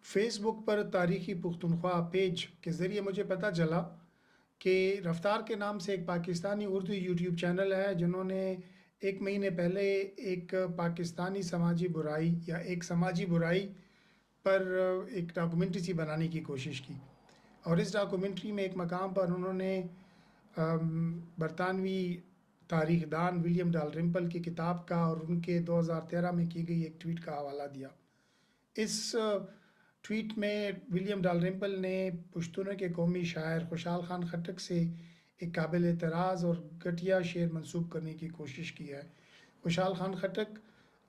Face بک پر تاریخی Pakhtunkhwa page کے ذریعے مجھے پتہ چلا کہ رفتار کے نام سے ایک پاکستانی اردو یوٹیوب چینل ہے جنہوں نے ایک مہینے پہلے ایک پاکستانی سماجی برائی یا ایک سماجی برائی پر ایک ڈاکومنٹری سی بنانے کی کوشش کی، اور اس ڈاکومنٹری میں ایک مقام پر انہوں نے برطانوی تاریخ دان ولیم ڈالرمپل کی کتاب کا اور ان کے 2013 میں کی گئی ایک ٹویٹ کا حوالہ دیا۔ اس ٹویٹ میں ولیم ڈالرمپل نے پشتونوں کے قومی شاعر خوشحال خان خٹک سے ایک قابل اعتراض اور گھٹیا شعر منسوب کرنے کی کوشش کی ہے۔ خوشحال خان خٹک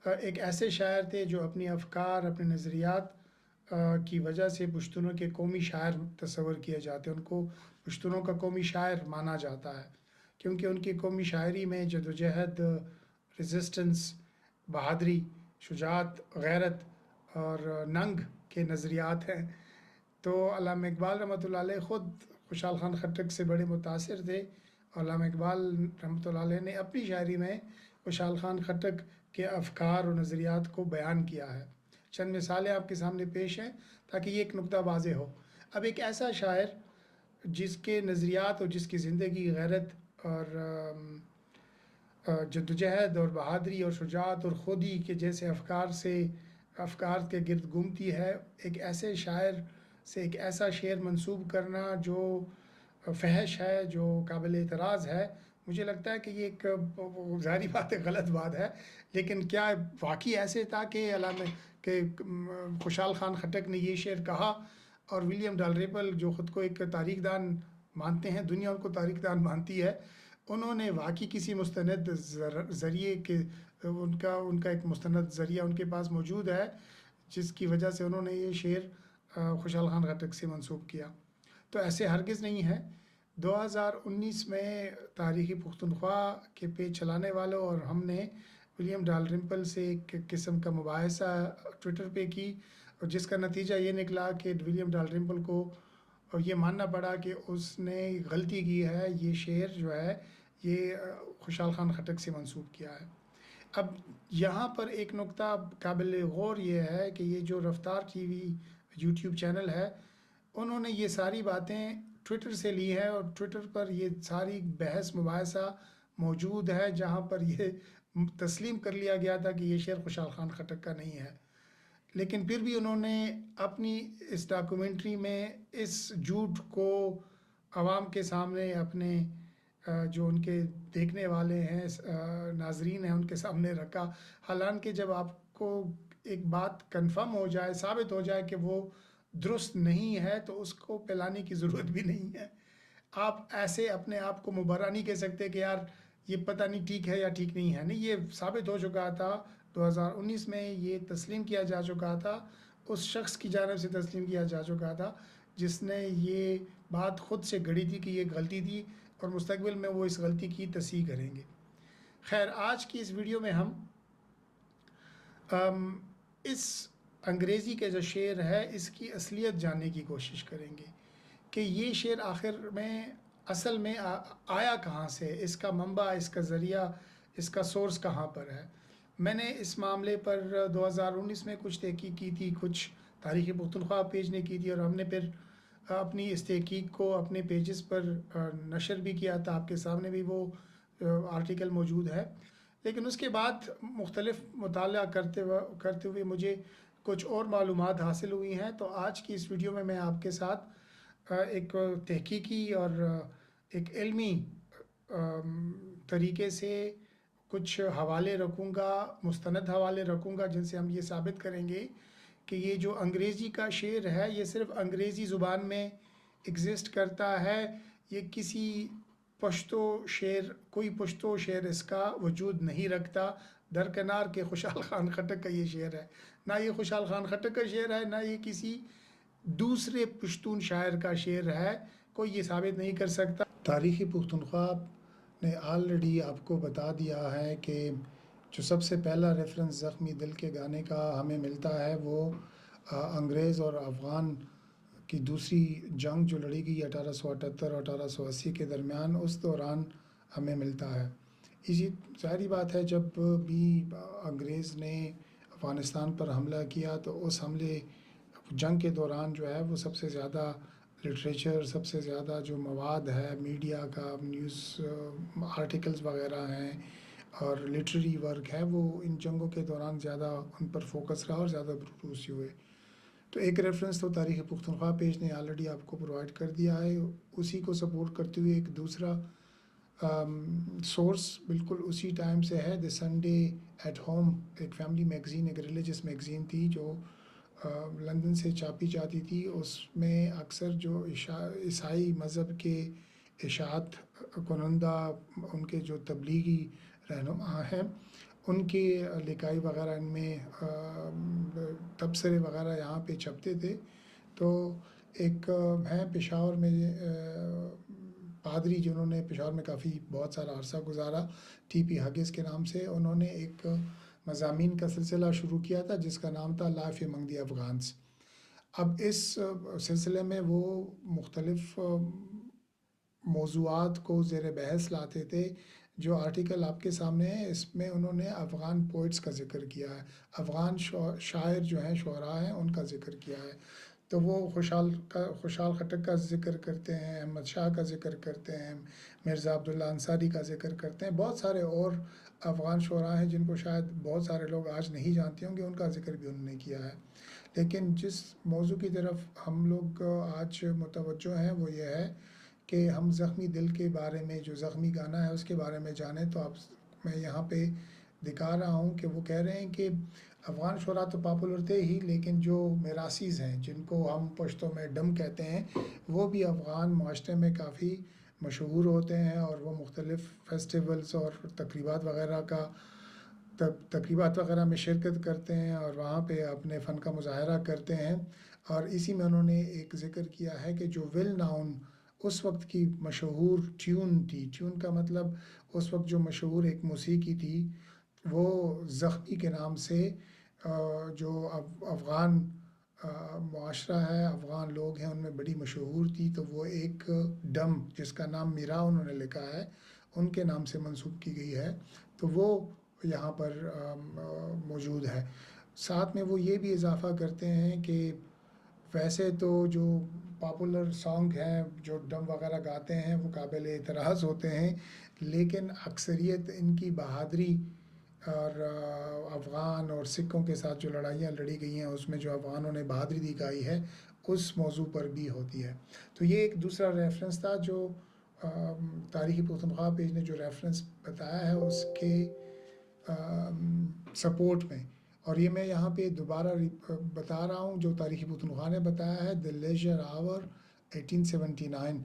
ایک ایسے شاعر تھے جو اپنی افکار، اپنے نظریات کی وجہ سے پشتونوں کے قومی شاعر تصور کیے جاتے ہیں۔ ان کو پشتونوں کا قومی شاعر مانا جاتا ہے کیونکہ ان کی قومی شاعری میں جدوجہد، ریزسٹنس، بہادری، شجاعت، غیرت اور ننگ کے نظریات ہیں۔ تو علامہ اقبال رحمۃ اللہ علیہ خود خوشحال خان خٹک سے بڑے متاثر تھے، اور علامہ اقبال رحمۃ اللہ علیہ نے اپنی شاعری میں خوشحال خان خٹک کے افکار اور نظریات کو بیان کیا ہے۔ چند مثالیں آپ کے سامنے پیش ہیں تاکہ یہ ایک نقطہ واضح ہو۔ اب ایک ایسا شاعر جس کے نظریات اور جس کی زندگی غیرت اور جدوجہد اور بہادری اور شجاعت اور خودی کے جیسے افکار کے گرد گھومتی ہے، ایک ایسے شاعر سے ایک ایسا شعر منسوب کرنا جو فحش ہے، جو قابل اعتراض ہے، مجھے لگتا ہے کہ یہ ایک ظاہری بات ہے، غلط بات ہے۔ لیکن کیا واقعی ایسے تھا کہ خوشحال خان خٹک نے یہ شعر کہا اور ولیم ڈالرمپل جو خود کو ایک تاریخ دان مانتے ہیں، دنیا ان کو تاریخ دان مانتی ہے، انہوں نے واقعی کسی مستند ذریعے کے ان کا ایک مستند ذریعہ ان کے پاس موجود ہے جس کی وجہ سے انہوں نے یہ شعر خوشحال خان خٹک سے منسوب کیا؟ تو ایسے ہرگز نہیں ہے۔ 2019 میں تاریخی پختونخوا کے پیج چلانے والوں اور ہم نے ولیم ڈالرمپل سے ایک قسم کا مباحثہ ٹویٹر پہ کی، اور جس کا نتیجہ یہ نکلا کہ ولیم ڈالرمپل کو یہ ماننا پڑا کہ اس نے غلطی کی ہے، یہ شعر جو ہے یہ خوشحال خان خٹک سے منسوب کیا ہے۔ اب یہاں پر ایک نقطہ قابل غور یہ ہے کہ یہ جو رفتار ٹی وی یوٹیوب چینل ہے، انہوں نے یہ ساری باتیں ٹویٹر سے لی ہے، اور ٹویٹر پر یہ ساری بحث مباحثہ موجود ہے جہاں پر یہ تسلیم کر لیا گیا تھا کہ یہ شعر خوشحال خان خٹک کا نہیں ہے۔ لیکن پھر بھی انہوں نے اپنی اس ڈاکومنٹری میں اس جھوٹ کو عوام کے سامنے، اپنے جو ان کے دیکھنے والے ہیں، ناظرین ہیں، ان کے سامنے رکھا۔ حالانکہ جب آپ کو ایک بات کنفرم ہو جائے، ثابت ہو جائے کہ وہ درست نہیں ہے، تو اس کو پھیلانے کی ضرورت بھی نہیں ہے۔ آپ ایسے اپنے آپ کو مبرہ نہیں کہہ سکتے کہ یار یہ پتہ نہیں ٹھیک ہے یا ٹھیک نہیں ہے۔ نہیں، یہ ثابت ہو چکا تھا 2019 میں، یہ تسلیم کیا جا چکا تھا، اس شخص کی جانب سے تسلیم کیا جا چکا تھا جس نے یہ بات خود سے گھڑی تھی کہ یہ غلطی تھی، اور مستقبل میں وہ اس غلطی کی تصحیح کریں گے۔ خیر، آج کی اس ویڈیو میں ہم اس انگریزی کے جو شعر ہے اس کی اصلیت جاننے کی کوشش کریں گے کہ یہ شعر آخر میں اصل میں آیا کہاں سے، اس کا منبع، اس کا ذریعہ، اس کا سورس کہاں پر ہے۔ میں نے اس معاملے پر 2019 میں کچھ تحقیق کی تھی، کچھ تاریخی پختونخوا پیج نے کی تھی، اور ہم نے پھر اپنی اس تحقیق کو اپنے پیجز پر نشر بھی کیا تھا۔ آپ کے سامنے بھی وہ آرٹیکل موجود ہے۔ لیکن اس کے بعد مختلف مطالعہ کرتے ہوئے مجھے کچھ اور معلومات حاصل ہوئی ہیں، تو آج کی اس ویڈیو میں آپ کے ساتھ ایک تحقیقی اور ایک علمی طریقے سے کچھ حوالے رکھوں گا، مستند حوالے رکھوں گا، جن سے ہم یہ ثابت کریں گے کہ یہ جو انگریزی کا شعر ہے یہ صرف انگریزی زبان میں ایگزسٹ کرتا ہے، یہ کسی کوئی پشتو شعر اس کا وجود نہیں رکھتا، درکنار کے خوشحال خان خٹک کا یہ شعر ہے۔ نہ یہ خوشحال خان خٹک کا شعر ہے، نہ یہ کسی دوسرے پشتون شاعر کا شعر ہے، کوئی یہ ثابت نہیں کر سکتا۔ تاریخی پختونخوا نے آلریڈی آپ کو بتا دیا ہے کہ جو سب سے پہلا ریفرنس زخمی دل کے گانے کا ہمیں ملتا ہے وہ انگریز اور افغان کی دوسری جنگ جو لڑی گئی 1878 اور 1880 کے درمیان، اس دوران ہمیں ملتا ہے۔ اسی ظاہری بات ہے، جب بھی انگریز نے افغانستان پر حملہ کیا تو اس حملے جنگ کے دوران جو ہے وہ سب سے زیادہ لٹریچر، سب سے زیادہ جو مواد ہے میڈیا کا، نیوز آرٹیکلز وغیرہ ہیں اور لٹریری ورک ہے، وہ ان جنگوں کے دوران زیادہ ان پر فوکس رہا اور زیادہ بروسی ہوئے. تو ایک ریفرنس تو تاریخ پختونخوا پیج نے آلریڈی آپ کو پرووائڈ کر دیا ہے. اسی کو سپورٹ کرتے ہوئے ایک دوسرا سورس بالکل اسی ٹائم سے ہے، دی سنڈے ایٹ ہوم، ایک فیملی میگزین، ایک ریلیجس میگزین تھی جو لندن سے چھاپی جاتی تھی. اس میں اکثر جو عیسائی مذہب کے اشاعت کنندہ، ان کے جو تبلیغی رہنما ہیں، ان کی لکھائی وغیرہ ان میں تبصرے وغیرہ یہاں پہ چھپتے تھے. تو ایک ہیں پشاور میں پادری، جنہوں نے پشاور میں کافی بہت سارا عرصہ گزارا، ٹی پی ہگس کے نام سے، انہوں نے ایک مضامین کا سلسلہ شروع کیا تھا جس کا نام تھا لائف امنگ دی افغانس. اب اس سلسلے میں وہ مختلف موضوعات کو زیر بحث لاتے تھے. جو آرٹیکل آپ کے سامنے ہے اس میں انہوں نے افغان پوئٹس کا ذکر کیا ہے، افغان شاعر جو ہیں، شعراء ہیں، ان کا ذکر کیا ہے. تو وہ خوشحال خٹک کا ذکر کرتے ہیں، احمد شاہ کا ذکر کرتے ہیں، مرزا عبداللہ انصاری کا ذکر کرتے ہیں. بہت سارے اور افغان شعراء ہیں جن کو شاید بہت سارے لوگ آج نہیں جانتے ہوں گے، ان کا ذکر بھی انہوں نے کیا ہے. لیکن جس موضوع کی طرف ہم لوگ آج متوجہ ہیں وہ یہ ہے کہ ہم زخمی دل کے بارے میں، جو زخمی گانا ہے اس کے بارے میں جانیں. تو میں یہاں پہ دکھا رہا ہوں کہ وہ کہہ رہے ہیں کہ افغان شعراء تو پاپولر تھے ہی، لیکن جو میراسیز ہیں، جن کو ہم پشتوں میں ڈم کہتے ہیں، وہ بھی افغان معاشرے میں کافی مشہور ہوتے ہیں اور وہ مختلف فیسٹیولز اور تقریبات وغیرہ میں شرکت کرتے ہیں اور وہاں پہ اپنے فن کا مظاہرہ کرتے ہیں. اور اسی میں انہوں نے ایک ذکر کیا ہے کہ جو ویل ناؤن اس وقت کی مشہور ٹیون تھی، ٹیون کا مطلب اس وقت جو مشہور ایک موسیقی تھی، وہ زخمی کے نام سے جو افغان معاشرہ ہے، افغان لوگ ہیں، ان میں بڑی مشہور تھی. تو وہ ایک ڈم جس کا نام میرا انہوں نے لکھا ہے، ان کے نام سے منسوب کی گئی ہے. تو وہ یہاں پر موجود ہے. ساتھ میں وہ یہ بھی اضافہ کرتے ہیں کہ ویسے تو جو پاپولر سانگ ہیں جو ڈم وغیرہ گاتے ہیں وہ قابل اعتراض ہوتے ہیں، لیکن اکثریت ان کی بہادری اور افغان اور سکھوں کے ساتھ جو لڑائیاں لڑی گئی ہیں اس میں جو افغانوں نے بہادری دکھائی ہے اس موضوع پر بھی ہوتی ہے. تو یہ ایک دوسرا ریفرنس تھا جو تاریخی پختونخوا پیج نے جو ریفرنس بتایا ہے اس کے سپورٹ میں. اور یہ میں یہاں پہ دوبارہ بتا رہا ہوں جو تاریخی پختونخوا نے بتایا ہے، دی لیجر آور 1879،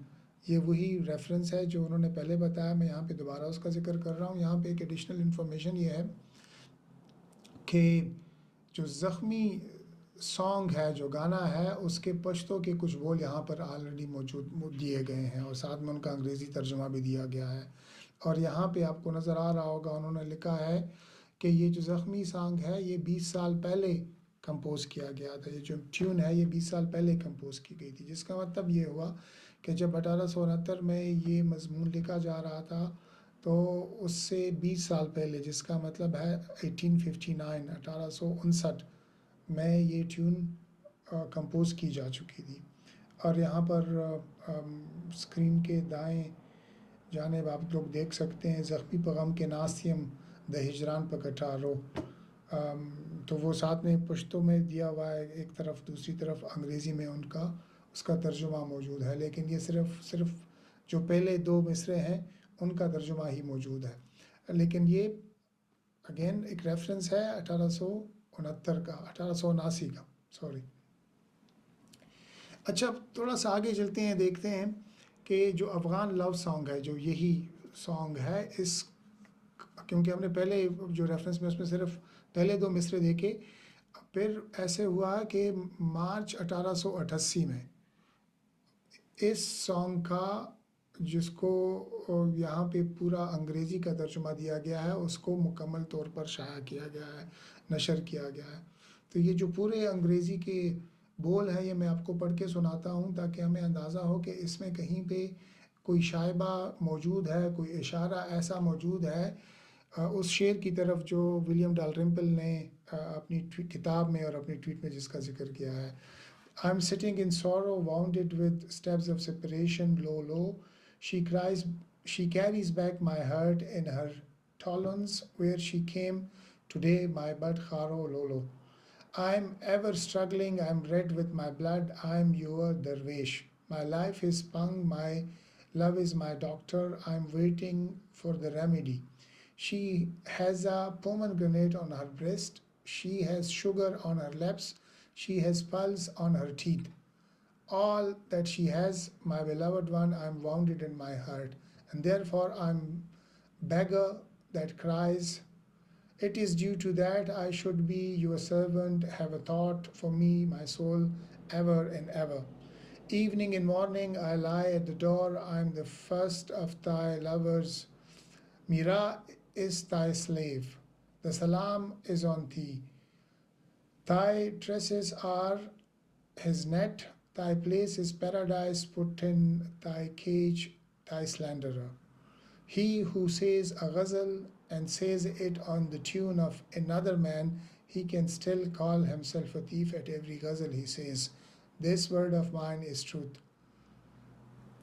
یہ وہی ریفرنس ہے جو انہوں نے پہلے بتایا. میں یہاں پہ دوبارہ اس کا ذکر کر رہا ہوں. یہاں پہ ایک ایڈیشنل انفارمیشن یہ ہے کہ جو زخمی سانگ ہے، جو گانا ہے، اس کے پشتوں کے کچھ بول یہاں پر آلریڈی موجود دیے گئے ہیں اور ساتھ میں ان کا انگریزی ترجمہ بھی دیا گیا ہے. اور یہاں پہ آپ کو نظر آ رہا ہوگا انہوں نے لکھا ہے کہ یہ جو زخمی سانگ ہے یہ 20 سال پہلے کمپوز کیا گیا تھا. یہ جو ٹیون ہے یہ 20 سال پہلے کمپوز کی گئی تھی، جس کا مطلب یہ ہوا کہ جب 1869 میں یہ مضمون لکھا جا رہا تھا تو اس سے 20 سال پہلے، جس کا مطلب ہے 1859 میں یہ ٹیون کمپوز کی جا چکی تھی. اور یہاں پر اسکرین کے دائیں جانب آپ لوگ دیکھ سکتے ہیں زخمی پیغام کے ناسیم د ہجران پکٹارو. تو وہ ساتھ میں پشتوں میں دیا ہوا ہے ایک طرف، دوسری طرف انگریزی میں اس کا ترجمہ موجود ہے، لیکن یہ صرف جو پہلے دو مصرے ہیں ان کا ترجمہ ہی موجود ہے. لیکن یہ اگین ایک ریفرنس ہے 1869 کا، 1879 کا، سوری. اچھا تھوڑا سا آگے چلتے ہیں، دیکھتے ہیں کہ جو افغان لو سانگ ہے، جو یہی سانگ ہے، کیونکہ ہم نے پہلے جو ریفرنس میں اس میں صرف پہلے دو مصرے دیکھے. پھر ایسے ہوا کہ مارچ 1888 میں اس سانگ کا، جس کو یہاں پہ پورا انگریزی کا ترجمہ دیا گیا ہے، اس کو مکمل طور پر شائع کیا گیا ہے، نشر کیا گیا ہے. تو یہ جو پورے انگریزی کے بول ہیں یہ میں آپ کو پڑھ کے سناتا ہوں تاکہ ہمیں اندازہ ہو کہ اس میں کہیں پہ کوئی شائبہ موجود ہے، کوئی اشارہ ایسا موجود ہے اس شعر کی طرف جو ولیم ڈالرمپل نے اپنی کتاب میں اور اپنی ٹویٹ میں جس کا ذکر کیا ہے. I'm sitting in sorrow, wounded with steps of separation, low, low. She cries, she carries back my hurt in her talons, where she came today, my bud Kharo Lolo. I'm ever struggling, I'm red with my blood, I'm your dervish. My life is spung, my love is my doctor, I'm waiting for the remedy. She has a pomegranate on her breast, she has sugar on her lips, she has pulse on her teeth. All that she has, my beloved one, I'm wounded in my heart, and therefore I'm beggar that cries, it is due to that I should be your servant, have a thought for me, my soul, ever and ever. Evening and morning I lie at the door, I am the first of thy lovers. Mira is thy slave, the salam is on thee. Thy tresses are his net, thy place is paradise, put in thy cage, thy slanderer. He who says a ghazal and says it on the tune of another man, he can still call himself a thief at every ghazal he says. This word of mine is truth.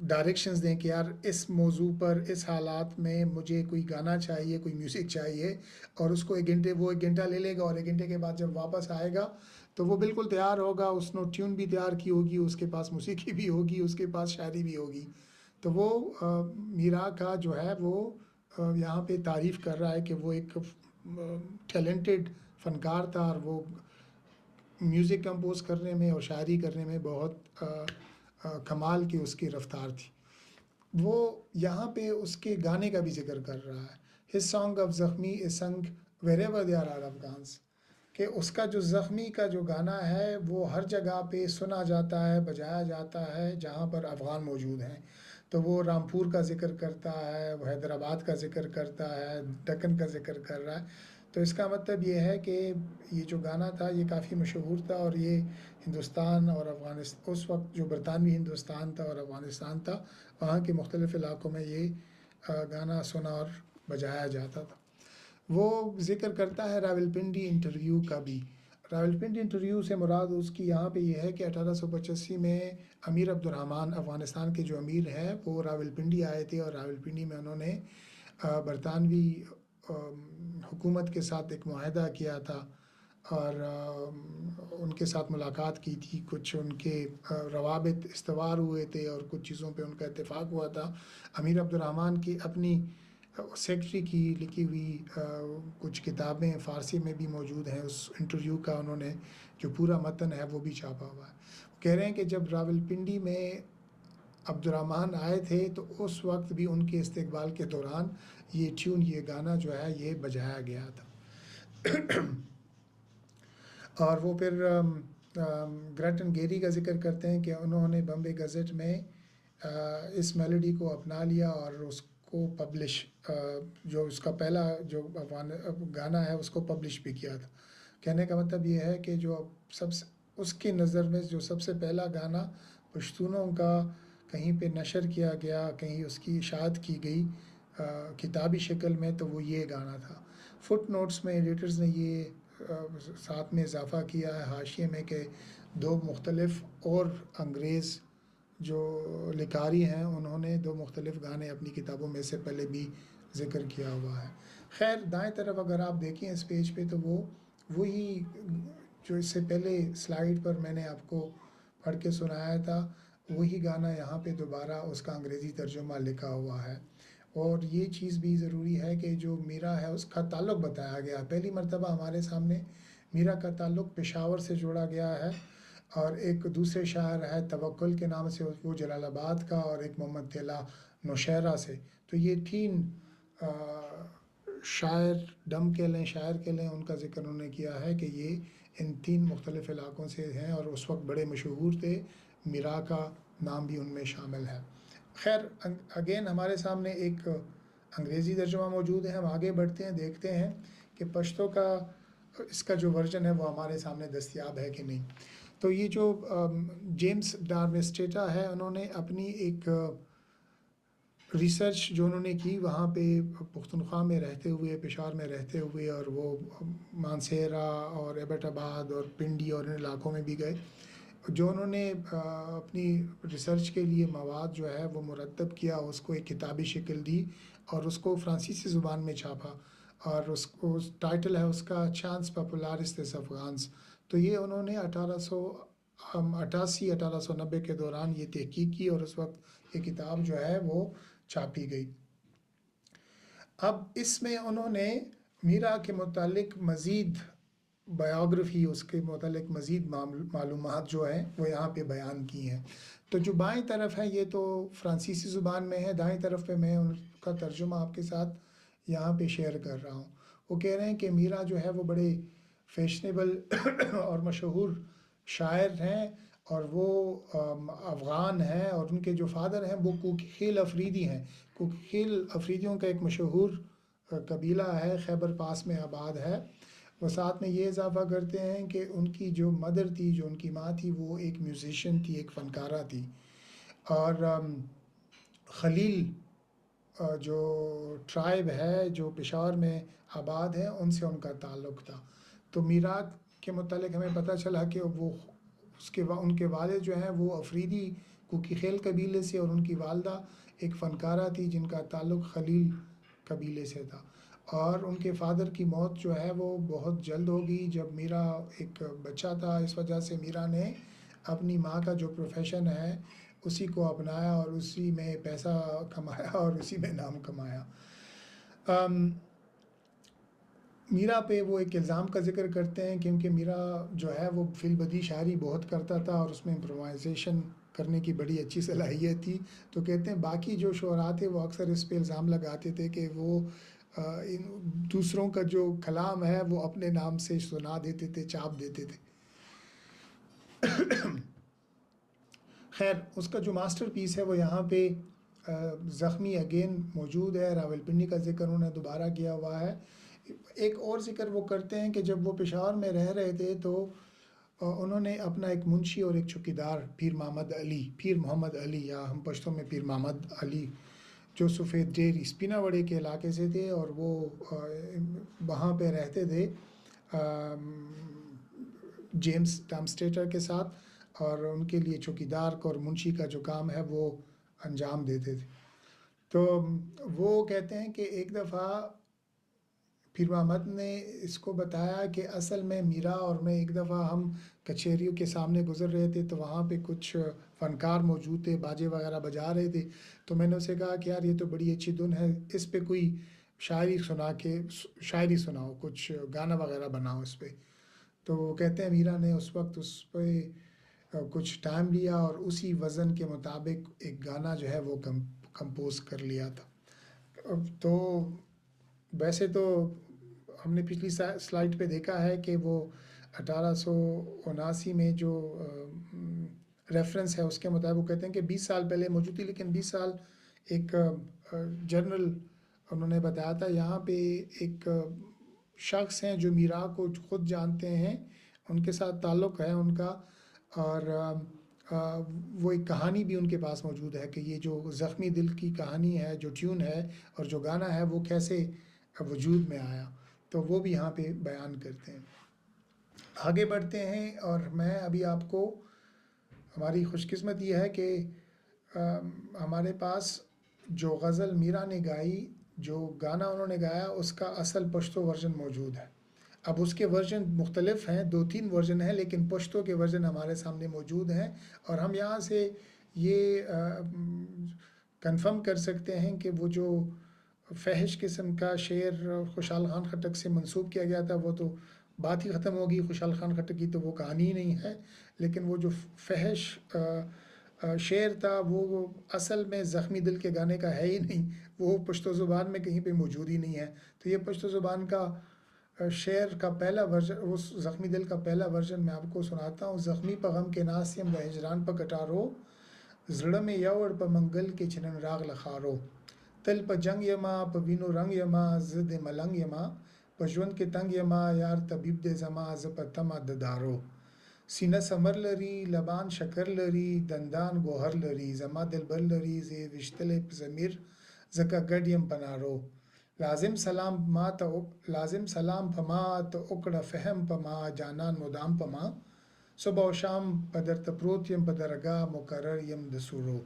Directions دیں کہ یار اس موضوع پر اس حالات میں مجھے کوئی گانا چاہیے، کوئی میوزک چاہیے، اور اس کو وہ 1 گھنٹہ لے لے گا، اور 1 گھنٹے کے بعد جب واپس آئے گا تو وہ بالکل تیار ہوگا، اس نے ٹیون بھی تیار کی ہوگی، اس کے پاس موسیقی بھی ہوگی، اس کے پاس شاعری بھی ہوگی. تو وہ میرا کا جو ہے وہ یہاں پہ تعریف کر رہا ہے کہ وہ ایک ٹیلنٹڈ فنکار تھا، اور وہ میوزک کمپوز کرنے میں اور شاعری کرنے میں بہت کمال کی اس کی رفتار تھی. وہ یہاں پہ اس کے گانے کا بھی ذکر کر رہا ہے. His song of زخمی is sung wherever there are Afghans. کہ اس کا جو زخمی کا جو گانا ہے وہ ہر جگہ پہ سنا جاتا ہے، بجایا جاتا ہے جہاں پر افغان موجود ہیں. تو وہ رامپور کا ذکر کرتا ہے، وہ حیدرآباد کا ذکر کرتا ہے، دکن کا ذکر کر رہا ہے. تو اس کا مطلب یہ ہے کہ یہ جو گانا تھا یہ کافی مشہور تھا، اور یہ ہندوستان اور افغانستان، اس وقت جو برطانوی ہندوستان تھا اور افغانستان تھا، وہاں کے مختلف علاقوں میں یہ گانا سنا اور بجایا جاتا تھا. وہ ذکر کرتا ہے راولپنڈی انٹرویو کا بھی. راولپنڈی انٹرویو سے مراد اس کی یہاں پہ یہ ہے کہ 1885 میں امیر عبد الرحمن، افغانستان کے جو امیر ہیں، وہ راولپنڈی آئے تھے، اور راولپنڈی میں انہوں نے برطانوی حکومت کے ساتھ ایک معاہدہ کیا تھا، اور ان کے ساتھ ملاقات کی تھی. کچھ ان کے روابط استوار ہوئے تھے، اور کچھ چیزوں پہ ان کا اتفاق ہوا تھا. امیر عبد الرحمن کی اپنی سیکٹری کی لکھی ہوئی کچھ کتابیں فارسی میں بھی موجود ہیں اس انٹرویو کا، انہوں نے جو پورا متن ہے وہ بھی چھاپا ہوا ہے. کہہ رہے ہیں کہ جب راولپنڈی میں عبد الرحمن آئے تھے تو اس وقت بھی ان کے استقبال کے دوران یہ ٹیون، یہ گانا جو ہے یہ بجایا گیا تھا. اور وہ پھر گریٹن گیری کا ذکر کرتے ہیں کہ انہوں نے بمبے گزٹ میں اس میلوڈی کو اپنا لیا، اور اس کو پبلش، جو اس کا پہلا جو گانا ہے اس کو پبلش بھی کیا تھا. کہنے کا مطلب یہ ہے کہ جو سب سے اس کی نظر میں جو سب سے پہلا گانا پشتونوں کا کہیں پہ نشر کیا گیا، کہیں اس کی اشاعت کی گئی کتابی شکل میں، تو وہ یہ گانا تھا. فٹ نوٹس میں ایڈیٹرز نے یہ ساتھ میں اضافہ کیا ہے حاشیے میں کہ 2 مختلف اور انگریز جو لکھاری ہیں انہوں نے 2 مختلف گانے اپنی کتابوں میں سے پہلے بھی ذکر کیا ہوا ہے. خیر دائیں طرف اگر آپ دیکھیں اس پیج پہ تو وہی جو اس سے پہلے سلائیڈ پر میں نے آپ کو پڑھ کے سنایا تھا، وہی گانا یہاں پہ دوبارہ اس کا انگریزی ترجمہ لکھا ہوا ہے. اور یہ چیز بھی ضروری ہے کہ جو میرا ہے اس کا تعلق بتایا گیا. پہلی مرتبہ ہمارے سامنے میرا کا تعلق پشاور سے جوڑا گیا ہے، اور ایک دوسرے شاعر ہے توکل کے نام سے، وہ جلال آباد کا، اور ایک محمد طلع نوشہرہ سے. تو یہ 3 شاعر، ڈم کہہ لیں، شاعر کہہ لیں، ان کا ذکر انہوں نے کیا ہے کہ یہ ان 3 مختلف علاقوں سے ہیں، اور اس وقت بڑے مشہور تھے. میرا کا نام بھی ان میں شامل ہے. خیر اگین ہمارے سامنے ایک انگریزی ترجمہ موجود ہے. ہم آگے بڑھتے ہیں، دیکھتے ہیں کہ پشتو کا اس کا جو ورژن ہے وہ ہمارے سامنے دستیاب ہے کہ نہیں. تو یہ جو جیمز ڈارمیسٹیٹا ہے، انہوں نے اپنی ایک ریسرچ جو انہوں نے کی وہاں پہ پختونخوا میں رہتے ہوئے، پشاور میں رہتے ہوئے، اور وہ مانسہرہ اور ایبٹ آباد اور پنڈی اور ان علاقوں میں بھی گئے. جو انہوں نے اپنی ریسرچ کے لیے مواد جو ہے وہ مرتب کیا، اس کو ایک کتابی شکل دی، اور اس کو فرانسیسی زبان میں چھاپا، اور اس کو ٹائٹل ہے اس کا چانس پاپولارس دس افغانس. تو یہ انہوں نے 1888-1890 کے دوران یہ تحقیق کی، اور اس وقت یہ کتاب جو ہے وہ چھاپی گئی. اب اس میں انہوں نے میرا کے متعلق مزید بایوگرافی، اس کے متعلق مزید معلومات جو ہیں وہ یہاں پہ بیان کی ہیں. تو جو بائیں طرف ہے یہ تو فرانسیسی زبان میں ہے، دائیں طرف پہ میں ان کا ترجمہ آپ کے ساتھ یہاں پہ شیئر کر رہا ہوں. وہ کہہ رہے ہیں کہ میرا جو ہے وہ بڑے فیشنیبل اور مشہور شاعر ہیں، اور وہ افغان ہیں، اور ان کے جو فادر ہیں وہ کوکیخیل افریدی ہیں. کوکیخیل افریدیوں کا ایک مشہور قبیلہ ہے، خیبر پاس میں آباد ہے. وہ ساتھ میں یہ اضافہ کرتے ہیں کہ ان کی جو مدر تھی، جو ان کی ماں تھی، وہ ایک میوزیشین تھی، ایک فنکارہ تھی. اور خلیل جو ٹرائب ہے جو پشاور میں آباد ہے، ان سے ان کا تعلق تھا. تو میرا کے متعلق ہمیں پتہ چلا کہ وہ ان کے والد جو ہیں وہ افریدی کوکی خیل قبیلے سے، اور ان کی والدہ ایک فنکارہ تھی جن کا تعلق خلیل قبیلے سے تھا، اور ان کے فادر کی موت جو ہے وہ بہت جلد ہوگی جب میرا ایک بچہ تھا۔ اس وجہ سے میرا نے اپنی ماں کا جو پروفیشن ہے اسی کو اپنایا اور اسی میں پیسہ کمایا اور اسی میں نام کمایا۔ میرا پہ وہ ایک الزام کا ذکر کرتے ہیں کیونکہ میرا جو ہے وہ فی البدی شاعری بہت کرتا تھا اور اس میں امپرووائزیشن کرنے کی بڑی اچھی صلاحیت تھی، تو کہتے ہیں باقی جو شعراء تھے وہ اکثر اس پہ الزام لگاتے تھے کہ وہ دوسروں کا جو کلام ہے وہ اپنے نام سے سنا دیتے تھے، چھاپ دیتے تھے۔ خیر، اس کا جو ماسٹر پیس ہے وہ یہاں پہ زخمی اگین موجود ہے، راولپنڈی کا ذکر انہوں نے دوبارہ کیا ہوا ہے۔ ایک اور ذکر وہ کرتے ہیں کہ جب وہ پشاور میں رہ رہے تھے تو انہوں نے اپنا ایک منشی اور ایک چوکیدار پیر محمد علی یا ہم پشتوں میں پیر محمد علی، جو سفید ڈیری اسپینا وڑے کے علاقے سے تھے اور وہ وہاں پہ رہتے تھے جیمز ڈامسٹیٹر کے ساتھ، اور ان کے لیے چوکیدار اور منشی کا جو کام ہے وہ انجام دیتے تھے۔ تو وہ کہتے ہیں کہ ایک دفعہ پیر محمد نے اس کو بتایا کہ اصل میں میرا اور میں ایک دفعہ ہم کچہریوں کے سامنے گزر رہے تھے تو وہاں پہ کچھ فنکار موجود تھے، باجے وغیرہ بجا رہے تھے، تو میں نے اسے کہا کہ یار یہ تو بڑی اچھی دھن ہے، اس پہ کوئی شاعری سناؤ، کچھ گانا وغیرہ بناؤ اس پہ۔ تو وہ کہتے ہیں میرا نے اس وقت اس پہ کچھ ٹائم لیا اور اسی وزن کے مطابق ایک گانا جو ہے وہ کمپوز کر لیا تھا۔ تو ویسے تو ہم نے پچھلی سلائڈ پہ دیکھا ہے کہ وہ 1879 میں جو ریفرنس ہے اس کے مطابق وہ کہتے ہیں کہ 20 سال پہلے موجود تھی، لیکن 20 سال ایک جرنل انہوں نے بتایا تھا۔ یہاں پہ ایک شخص ہیں جو میرا کو خود جانتے ہیں، ان کے ساتھ تعلق ہے ان کا، اور وہ ایک کہانی بھی ان کے پاس موجود ہے کہ یہ جو زخمی دل کی کہانی ہے، جو ٹیون ہے اور جو گانا ہے وہ کیسے وجود میں آیا، تو وہ بھی یہاں پہ بیان کرتے ہیں۔ آگے بڑھتے ہیں، اور میں ابھی آپ کو، ہماری خوش قسمت یہ ہے کہ ہمارے پاس جو غزل میرا نے گائی، جو گانا انہوں نے گایا، اس کا اصل پشتو ورژن موجود ہے۔ اب اس کے ورژن مختلف ہیں، 2-3 ورژن ہیں، لیکن پشتو کے ورژن ہمارے سامنے موجود ہیں، اور ہم یہاں سے یہ کنفرم کر سکتے ہیں کہ وہ جو فحش قسم کا شعر خوشحال خان خٹک سے منسوب کیا گیا تھا وہ تو بات ہی ختم ہوگی، خوشحال خان خٹک کی تو وہ کہانی ہی نہیں ہے، لیکن وہ جو فحش شعر تھا وہ اصل میں زخمی دل کے گانے کا ہے ہی نہیں، وہ پشتو زبان میں کہیں پہ موجود ہی نہیں ہے۔ تو یہ پشتو زبان کا شعر کا پہلا ورژن، اس زخمی دل کا پہلا ورژن میں آپ کو سناتا ہوں۔ زخمی پا غم کے ناسیم دا ہجران پا کٹارو، زڑ میں یوڑ پا منگل کے چنن راغ لخارو، تل پا جنگ یما پا وینو رنگ یما زد ملنگ یما، پا ژوند کے تنگ یما یار طبیب دے زما ز پا تمه د دارو، سینه ثمر لري لبان شکر لري دندان گوهر لري، زما دلبر لري زه ویشتلی په ضمیر ځکه ګډ یم په نارو، لازم سلام په ما ته وکړه فهم په ما جانان مدام په ما، صبح و شام په درته پروت یم په درګاه مقرر یم د سورو،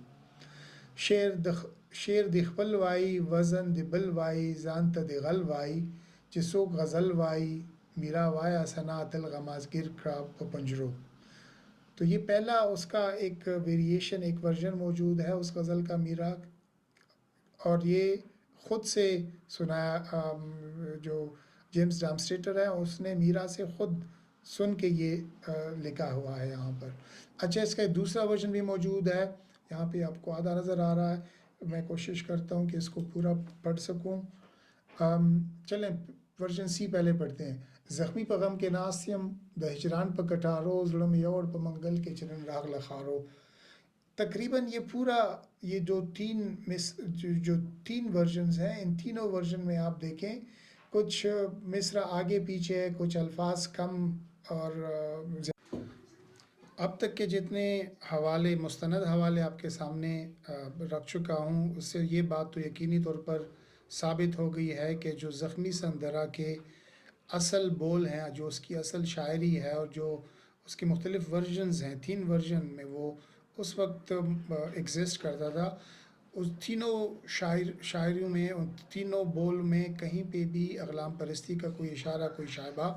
شعر د خپل وایي وزن د بل وایي ځان ته د غل وایي، چې څوک غزل وایي میرا وایا ثنا تل غمازگیر کړه په پنجرو۔ تو یہ پہلا اس کا ایک ویریشن، ایک ورژن موجود ہے اس غزل کا میرا، اور یہ خود سے سنایا، جو جیمز ڈامسٹیٹر ہے اس نے میرا سے خود سن کے یہ لکھا ہوا ہے یہاں پر۔ اچھا، اس کا ایک دوسرا ورژن بھی موجود ہے، یہاں پہ آپ کو آدھا نظر آ رہا ہے، میں کوشش کرتا ہوں کہ اس کو پورا پڑھ سکوں۔ چلیں ورژن سی پہلے پڑھتے ہیں۔ زخمی پا غم کے ناسیم دا ہجران پا کٹارو، زڑم یوڑ پا منگل کے چنن راغ لخارو۔ تقریباً یہ پورا، یہ جو تین ورژنز ہیں، ان تینوں ورژن میں آپ دیکھیں کچھ مصرع آگے پیچھے، کچھ الفاظ کم، اور اب تک کے جتنے حوالے، مستند حوالے آپ کے سامنے رکھ چکا ہوں، اس سے یہ بات تو یقینی طور پر ثابت ہو گئی ہے کہ جو زخمی سندرہ کے اصل بول ہیں، جو اس کی اصل شاعری ہے، اور جو اس کے مختلف ورژنز ہیں، 3 ورژن میں وہ اس وقت ایگزسٹ کرتا تھا، اس تینوں شاعریوں میں، ان تینوں بول میں کہیں پہ بھی اغلام پرستی کا کوئی اشارہ، کوئی شائبہ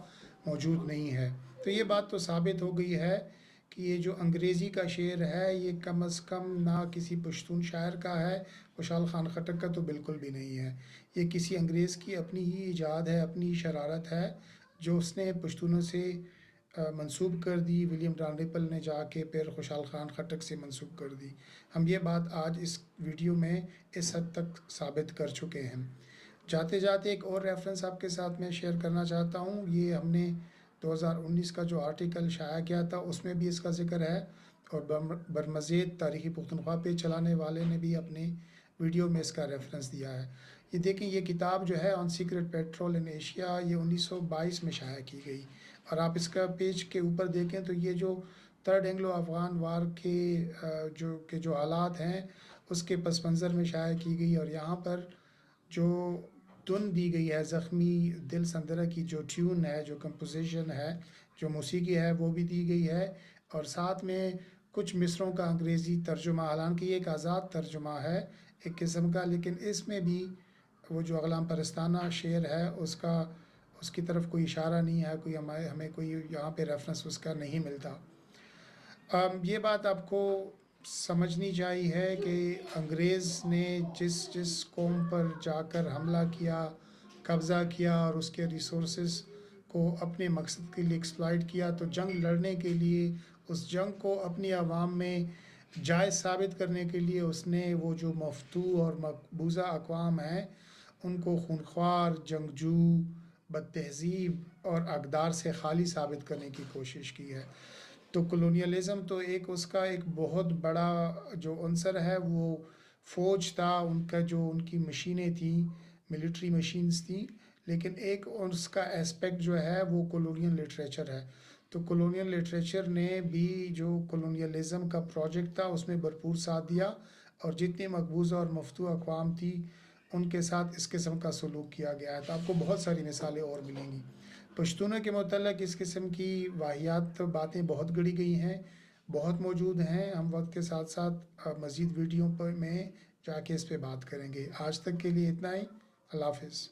موجود نہیں ہے۔ تو یہ بات تو ثابت ہو گئی ہے کہ یہ جو انگریزی کا شعر ہے یہ کم از کم نہ کسی پشتون شاعر کا ہے، خوشحال خان خٹک کا تو بالکل بھی نہیں ہے، یہ کسی انگریز کی اپنی ہی ایجاد ہے، اپنی ہی شرارت ہے جو اس نے پشتونوں سے منسوب کر دی، ولیم ڈان ریپل نے جا کے پھر خوشحال خان خٹک سے منسوب کر دی۔ ہم یہ بات آج اس ویڈیو میں اس حد تک ثابت کر چکے ہیں۔ جاتے جاتے ایک اور ریفرنس آپ کے ساتھ میں شیئر کرنا چاہتا ہوں، یہ ہم نے 2019 کا جو آرٹیکل شائع کیا تھا اس میں بھی اس کا ذکر ہے، اور برمزید تاریخی پختونخوا پہ چلانے والے نے بھی اپنے ویڈیو میں اس کا ریفرنس دیا ہے۔ یہ دیکھیں، یہ کتاب جو ہے آن سیکرٹ پیٹرول ان ایشیا، یہ 1922 میں شائع کی گئی، اور آپ اس کا پیج کے اوپر دیکھیں تو یہ جو تھرڈ اینگلو افغان وار کے جو حالات ہیں اس کے پس منظر میں شائع کی گئی، اور یہاں پر جو دھن دی گئی ہے زخمی دل سندرہ کی، جو ٹیون ہے، جو کمپوزیشن ہے، جو موسیقی ہے، وہ بھی دی گئی ہے، اور ساتھ میں کچھ مصروں کا انگریزی ترجمہ، حالانکہ یہ ایک آزاد ترجمہ ہے ایک قسم کا، لیکن اس میں بھی وہ جو اغلام پرستانہ شعر ہے اس کی طرف کوئی اشارہ نہیں ہے، کوئی ہمیں کوئی یہاں پہ ریفرنس اس کا نہیں ملتا۔ یہ بات آپ کو سمجھنی چاہیے ہے کہ انگریز نے جس قوم پر جا کر حملہ کیا، قبضہ کیا، اور اس کے ریسورسز کو اپنے مقصد کے لیے ایکسپلائٹ کیا، تو جنگ لڑنے کے لیے، اس جنگ کو اپنی عوام میں جائز ثابت کرنے کے لیے اس نے وہ جو مفتوح اور مقبوضہ اقوام ہیں ان کو خونخوار، جنگجو، بد تہذیب اور اقدار سے خالی ثابت کرنے کی کوشش کی ہے۔ تو کلونیلزم تو اس کا ایک بہت بڑا جو عنصر ہے وہ فوج تھا، ان کی مشینیں تھیں، ملٹری مشینز تھیں، لیکن ایک اس کا اسپیکٹ جو ہے وہ کلونیل لٹریچر ہے۔ تو کلونیل لٹریچر نے بھی جو کلونیلزم کا پروجیکٹ تھا اس میں بھرپور ساتھ دیا، اور جتنی مقبوضہ اور مفتوح اقوام تھی ان کے ساتھ اس قسم کا سلوک کیا گیا ہے۔ تو آپ کو بہت ساری مثالیں اور ملیں گی۔ پشتونوں کے متعلق اس قسم کی واہیات باتیں بہت گڑی گئی ہیں، بہت موجود ہیں، ہم وقت کے ساتھ ساتھ مزید ویڈیو میں جا کے اس پہ بات کریں گے۔ آج تک کے لیے اتنا ہی، اللہ حافظ۔